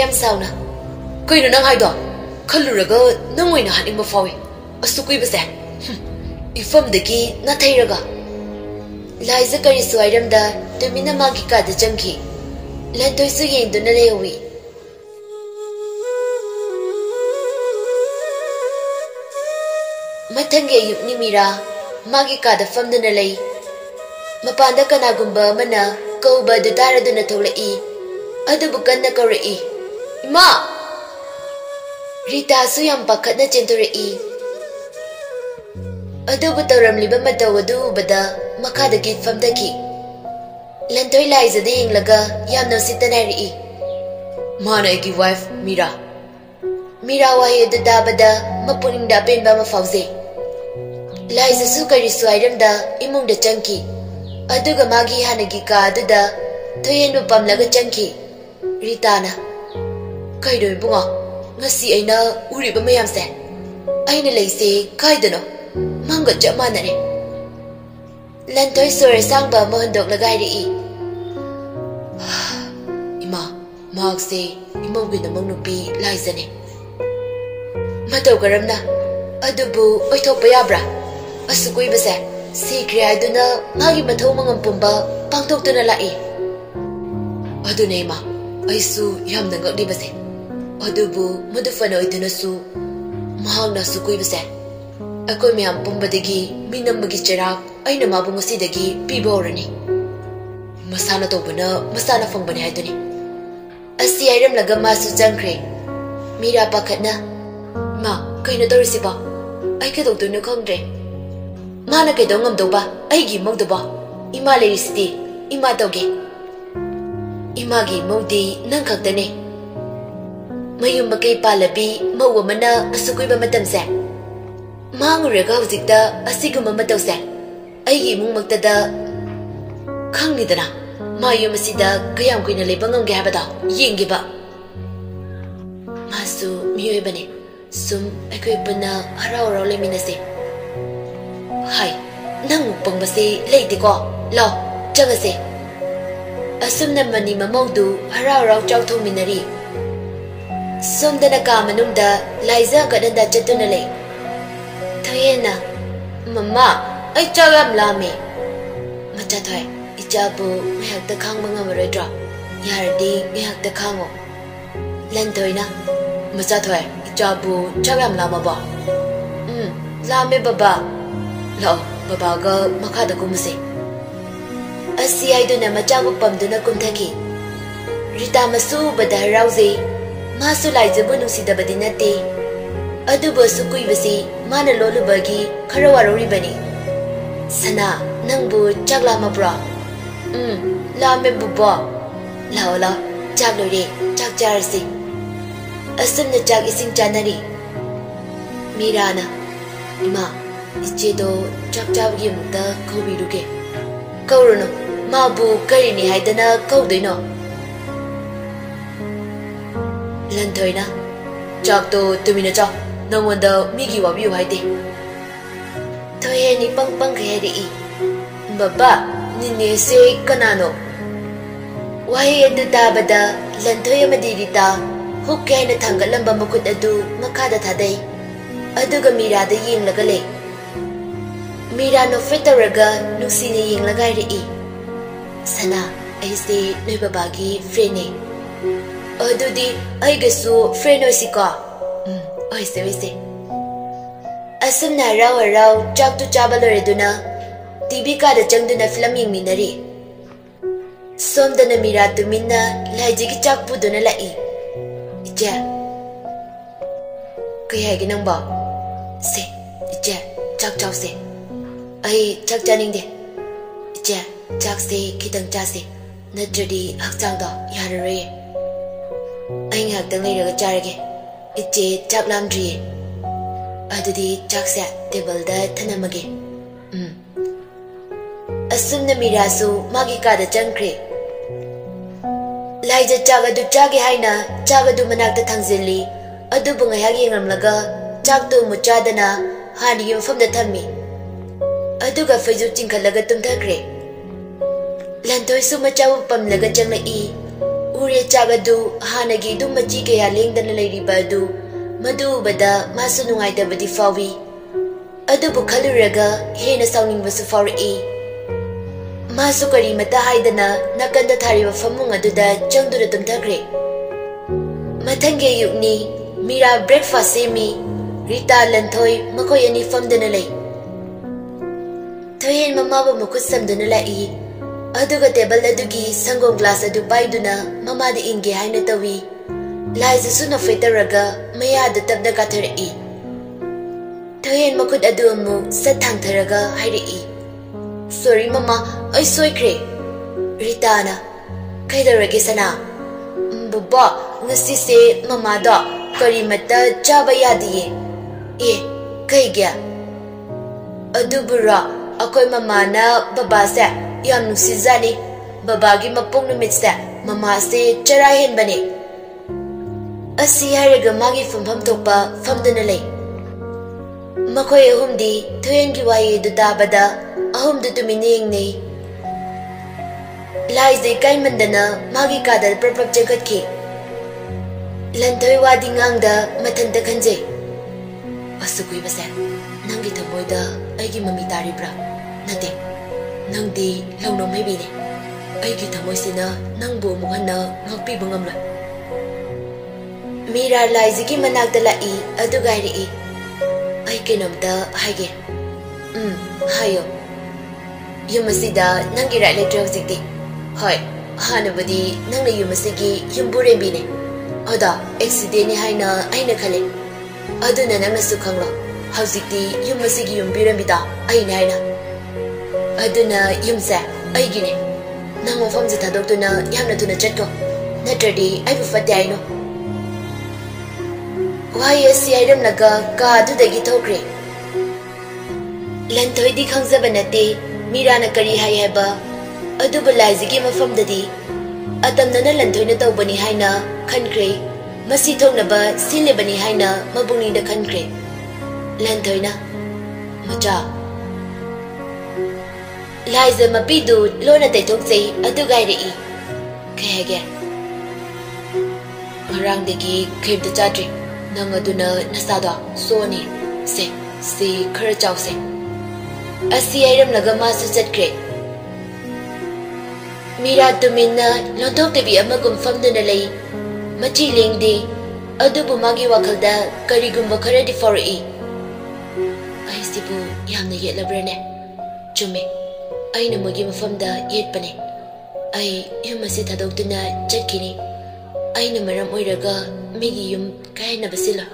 ꯌꯥꯝ ꯁꯥꯎꯅ ꯀꯩꯅꯣ ꯅꯪ ꯍꯥꯏꯗꯣ ꯈꯜꯂꯨꯔꯒ ꯅꯪ ꯑꯣꯏꯅ ꯍꯥꯠꯅꯤꯡꯕ ꯐꯥꯎꯏ ꯑꯁꯨ ꯀꯨꯏꯕꯁꯦ ꯏꯐꯝꯗꯒꯤ ꯅꯥꯊꯩꯔꯒ ꯂꯥꯏꯖ ꯀꯔꯤꯁꯨ ꯍꯥꯏꯔꯝꯗ ꯇꯨꯃꯤꯟꯅ ꯃꯥꯒꯤ ꯀꯥꯗ ꯆꯪꯈꯤ ꯂꯟꯊꯣꯏꯁꯨ ꯌꯦꯡꯗꯨꯅ ꯂꯩꯍꯧꯏ ꯃꯊꯪꯒꯤ ꯑꯌꯨꯛꯅꯤ ꯃꯤꯔꯥ ꯃꯥꯒꯤ ꯀꯥꯗ ꯐꯝꯗꯨꯅ ꯂꯩ ꯃꯄꯥꯟꯗ ꯀꯅꯥꯒꯨꯝꯕ ꯑꯃꯅ ꯀꯧꯕ ꯑꯗꯨ ꯇꯥꯔꯗꯨꯅ ꯊꯣꯛꯂꯛꯏ ꯑꯗꯨꯕꯨ ꯀꯟꯅ ꯀꯧꯔꯛꯏ ꯏꯃꯥ ꯔꯤꯇꯥꯁꯨ ꯌꯥꯝ ꯄꯥꯈꯠꯅ ꯆꯦꯟꯊꯣꯔꯛꯏ ꯑꯗꯨꯕꯨ ꯇꯧꯔꯝꯂꯤꯕ ꯃꯇꯧ ꯑꯗꯨ ꯎꯕꯗ ꯃꯈꯥꯗꯒꯤ ꯐꯝꯊꯈꯤ ꯂꯟꯊꯣꯏ ꯂꯥꯏꯖꯗ ꯌꯦꯡꯂꯒ ꯌꯥꯝꯅ ꯎꯁꯤꯠꯇꯅ ꯍꯥꯏꯔꯛꯏ ꯃꯥꯅ ꯑꯩꯒꯤ ꯋꯥꯏꯐ ꯃꯤꯔꯥ ꯃꯤꯔꯥ ꯋꯥꯍꯩ ꯑꯗꯨ ꯇꯥꯕꯗ ꯃꯄꯨꯛꯅꯤꯡꯗ ꯑꯄꯦꯟꯕ ꯑꯃ ꯐꯥꯎꯖꯩ ꯂꯥꯏꯖꯁꯨ ꯀꯔꯤꯁꯨ ꯍꯥꯏꯔꯝꯗ ꯏꯃꯨꯡꯗ ꯆꯪꯈꯤ ꯑꯗꯨꯒ ꯃꯥꯒꯤ ꯍꯥꯟꯅꯒꯤ ꯀꯥ ꯑꯗꯨꯗ ꯊꯣꯏꯍꯦꯟꯕꯨ ꯄꯝꯂꯒ ꯆꯪꯈꯤ ꯔꯤꯇꯥꯅ ꯀꯩꯅꯣ ꯏꯕꯨꯡꯉꯣ ngasi aina uriba mayam se aina leise kaidano manga chap manare Lanthoi sore sangba mo handok lagai ri ima mag se imogi na mang nupi laizane matau garamna adubu oithokpa yabra asukui base sikri aduna magi mathau mangam pumba pangtoktuna lai adune ima aisu yamna ngakli base अदुबु मदुफन ओइदुनसु महांगना सुकुइबसे अकोइ म्याम पुंबदगी मिनमगी चराग अइना माबु ngasiदगी पिबोरनी मसाना तोबना मसाना फंगबने हाइदुनी असि आइरम लगा मासु जंख्रे मीरा पाखतना मा कइनो तोरिसिबा अइ के दोक्तुनु खंग्रे माना के दोंगम दोबा अइगी मगदबा इमा लेरिसिति इमा तोगे इमागी मौदी नंग खक्तने mayum makai palabi mawa mana asukui ba matam se mangurega hujikta asiguma matau se aigi mung maktada khangni dana mayum asida kayam kuina lebangam ge habada yengge ba masu miyoi bane sum akoi bana harau rau lemina se hai nang pang base leiti ko lo changa se asum na mani mamaudu harau rau chau thong minari Somdana ka manungda Liza gadanda chatuna le Thoyena Mama ai chagam lami Macha thoy ichabu ngahak ta khang manga marodra yardi ngahak ta khango Lantoina Macha thoy ichabu chagam lama ba lame baba lo baba ga makha da kumse Asi aiduna machabu pamduna kumthaki Rita masu badarauze Masu laizabu nusidabadi nate adubu sukuibasi mana lolubagi kharawarori bani sana nangbu chakla mabra lame buba laola chaklore chakjarasi asumna chak ising chanari mirana ima ichedo chakjabgi mukta khobiruge kauruno mabu karini haidana kaudoino Lantoina chak to tumina cha nangwanda migi wabiu haide Thoye ni pang kheri baba ninne se kanano Wahi adu tabada Lanthoya madirita hukke na thangalamba makut adu makada thadai aduga mira da yenglaga le Mira no fetaraga nusine yenglaga ri sana aise noi babagi frene Adudi aigasu friend oisiko oise asumna raw chak tu chabalore TV ka da changduna film yingminari somdana mira tuminna laijigi chak puduna lai ija kaya gi nang ba se ija chak chaw se ai chak janing de ija chak se kitang cha se natradi hakchang da yarare Ai ngak tang leiraga charage iche chak lamdri adudi chak sa table da thanamage asumna mirasu magi ka da changkre laija chaga du chage haina chaga du manak da thangjili adu bunga yagi ngamlaga chak tu muchadana hani yumfam da thammi aduga faju chingkhalaga tumthakre Lanthoi su machaw pamlaga changlai ꯎꯔꯦ ꯆꯥꯕꯗꯨ ꯍꯥꯟꯅꯒꯤ ꯑꯗꯨꯝ ꯃꯆꯤ ꯀꯌꯥ ꯂꯦꯡꯗꯅ ꯂꯩꯔꯤꯕ ꯑꯗꯨ ꯃꯗꯨ ꯎꯕꯗ ꯃꯥꯁꯨ ꯅꯨꯡꯉꯥꯏꯇꯕꯗꯤ ꯐꯥꯎꯏ ꯑꯗꯨꯕꯨ ꯈꯜꯂꯨꯔꯒ ꯍꯦꯟꯅ ꯁꯥꯎꯅꯤꯡꯕꯁꯨ ꯐꯥꯎꯔꯛꯏ 마수 ꯀꯔꯤꯃꯇ ꯍꯥꯏꯗꯅ ꯅꯥꯀꯟꯗ ꯊꯥꯔꯤꯕ ꯐꯃꯨꯡ ꯑꯗꯨꯗ ꯆꯪꯗꯨꯅ ꯇꯨꯝꯊꯈ꯭ꯔꯦ ꯃꯊꯪꯒꯤ ꯑꯌꯨꯛꯅꯤ ꯃꯤꯔꯥ ꯕ꯭ꯔꯦꯛꯐꯥꯁ ꯁꯦꯝꯃꯤ ꯔꯤꯇꯥ ꯂꯟꯊꯣꯏ ꯃꯈꯣꯏ ꯑꯅꯤ ꯐꯝꯗꯨꯅ ꯂꯩ ꯊꯣꯏꯍꯦꯟ ꯃꯃꯥꯕꯨ ꯃꯈꯨꯠ ꯁꯝꯗꯨꯅ ꯂꯥꯛꯏ ꯑꯗꯨꯒ ꯇꯦꯕꯜ ꯑꯗꯨꯒꯤ ꯁꯪꯒꯣꯝ ꯒ꯭ꯂꯥꯁ ꯑꯗꯨ ꯄꯥꯏꯗꯨꯅ ꯃꯃꯥꯗ ꯏꯟꯒꯦ ꯍꯥꯏꯅ ꯇꯧꯏ ꯂꯥꯏꯖꯁꯨ ꯅꯣꯐꯦ ꯇꯧꯔꯒ ꯃꯌꯥꯗ ꯇꯞꯅ ꯀꯥꯊꯔꯛꯏ ꯊꯣꯏꯍꯦꯟ ꯃꯈꯨꯠ ꯑꯗꯨ ꯑꯃꯨꯛ ꯁꯠ ꯊꯥꯡꯊꯔꯒ ꯍꯥꯏꯔꯛꯏ Sorry, Mama, I soikre. Ritana, kaidarage sana. Baba, ngasi se Mama da karimata chaba yadiye. Kaigya. Adubura, akoy Mama na Baba se yam nusizani. Baba gi mapung numit se Mama se charahin bane. Asi haraga magi fumham tokpa famduna lay. Makoy ahumdi Thoyen gi waye du dabada ahum du tumining ni lai zai kai mandana magi kadal prapap jagat ki lanthoi wadi ngang da mathan da khanje asukui basa nangi thamoi da aigi mami tari bra nate nangdi launom hai bi ne aigi thamoi sina nangbo muhanna ngakpi bangam la mira lai zigi manak da lai adu gairi I ai kenomta haige hayo Yumasida nangi right lecture zikti. Hoi, hanabadi nangna yumasigi yumbure bine. Oda accident haina aina khale. Aduna nangna sukhanglo. Hauzikti yumasigi yumbire bida aina haina. Aduna yumsa aigine. Nang mafam zita doktuna yamna tuna chatko. Natradi ai bufate aino. Why asi item naga ka adudagi thokre. Lanthoi di khangzaba nate Mirana kari hai heba aduba laizigi mafam dadi atamnana lanthoi na tawbani haina khankre masi thoknaba silebani haina mabungni da khankre lanthoi na macha laiza mapidu lona taithokjei adugai rei khege marangdegi khemta chadri nang aduna nasada soni se khara chawse Asi airam naga masu chatkre. Mira tumina lontok tebi amagum famduna lay. Machi lengdi adubu magi wakalda karigumba kharadi farai. Ai sibu yamna yetlabrane. Chume. Ai na magi mafamda yetpane. Ai yumasi thadokduna chatkini. Ai na maram oiraga migi yum kaina basila.